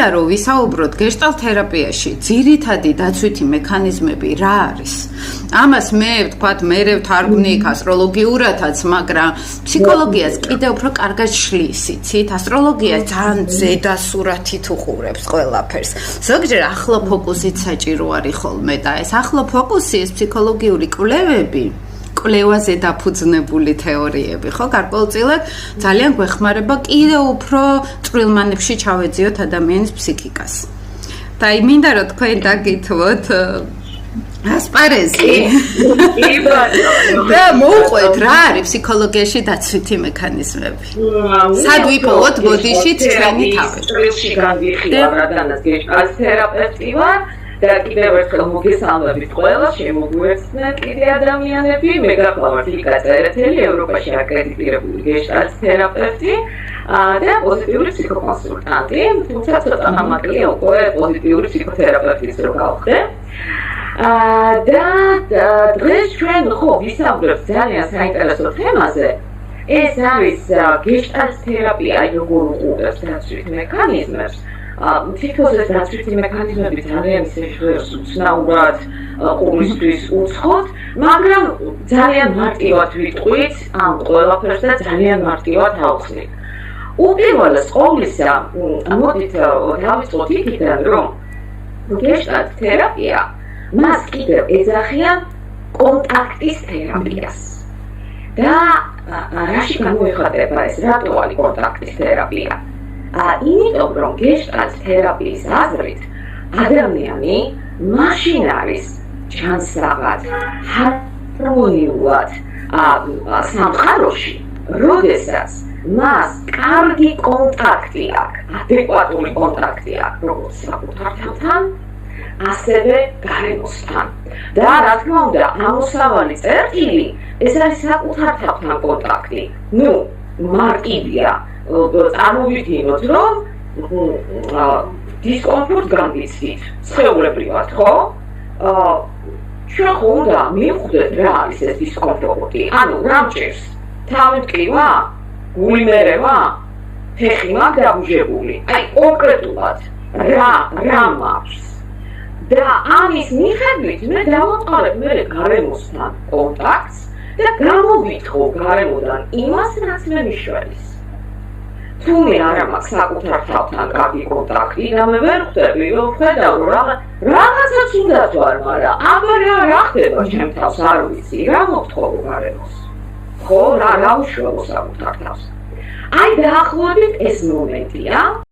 მინდა რომ ვისაუბროთ გეშტალტ თერაპიაში ძირითადი დაცვითი მექანიზმები რა არის. ამას მე ვთქვათ, მე ვთარგმნი ასტროლოგიურადაც, მაგრამ ფსიქოლოგიას კიდევ უფრო კარგად შლის, იცით? ასტროლოგია ძალიან ზედა სურათით უყურებს ყველაფერს. ზოგჯერ ახლო ფოკუსით საჭირო არის ხოლმე და ეს ახლო ფოკუსი, ეს ფსიქოლოგიური კვლევები კვლევაზე დაფუძნებული თეორიები, ხო, გარკვეულწილად ძალიან გვეხმარება კიდევ უფრო წვრილმანებში ჩავეძიოთ ადამიანის ფსიქიკას. და მინდა რომ თქვენ დაგითხოვოთ ასპარეზი. და მოუყვეთ რა არის ფსიქოლოგიაში დაცვითი მექანიზმები. სად ვიპოვოთ ბოდიში ჩვენი თავი. წრილში განვიხილავ რადგანაც გეშტალტ თერაპევტი ვარ. და კიდევ ერთხელ მოგესალმებით ყველა შემოგვეცნეთ კიდე ადამიანები მე გახლავართ ლიკა წერეთელი ევროპაში აკრედიტირებული გეშტალტ თერაპევტი და პოზიტიური ფსიქოკონსულტანტი თუმცა ცოტა ხანმოკლე უკვე პოზიტიური ფსიქოთერაპევტის რო გავხდე და დღეს ჩვენ ხო ვისაუბრებთ ძალიან საინტერესო თემაზე ეს არის გეშტალტ თერაპია როგორ უყურებს დაცვით მექანიზმებს თითქოს ეს დაცვითი მექანიზმები ძალიან ისეჟღერს უცნაურად ყოველთვის უცხოთ, მაგრამ ძალიან მარტივად ვიტყვით ამ ყველაფერს და ძალიან მარტივად ავხსნით. უპირველეს ყოვლისა, მოდით დავიწყოთ იქიდან, რომ გეშტალტ თერაპია მას კიდევ ეძახიან კონტაქტის თერაპიას. და რაში გამოიხატება ეს, რატო არის კონტაქტის თერაპია? იმიტომ რომ გეშტალტ თერაპიის აზრით ადამიანი მაშინ არის ჩანსაღად ჰარმონიულად სამყაროში, როდესაც მას კარგი კონტაქტი აქვს, ადეკვატური კონტაქტი აქვს როგორც საკუთარ თავთან, ასევე გარემოსთან. და რა თქმა უნდა, ამოსავალი წერტილი ეს არის საკუთარ თავთან კონტაქტი. მარტივია წარმოვიდგინოთ, რომ დისკომფორტ განვიცდით, სხეულებრივად, ხო? ჩვენ ხო უნდა მივხვდეთ რა არის ეს დისკომფორტი. ანუ რა მჭირს? თავი მტკივა? გული მერევა? ფეხი მაქვს დაბუჟებული? აი, კონკრეტულად რა მაქვს? და ამის მიხედვით მე დავაწყალებ გარემოსთან კონტაქტს და გამოვითხოვ გარემოდან იმას, რაც მე მიშველის. თუ მე არა მაქვს საკუთარ თავთან კარგი კონტაქტი და მე ვერ ხვდები, რომ ხედავ რაღაცაც უნდა თვარ, მაგრამ აბა რა ხდება ჩემ თავს არ ვიცი, რა მოვთხოვო გარემოს. ხო, რა უშველო საკუთარ თავს. აი დაახლოებით ეს მომენტია.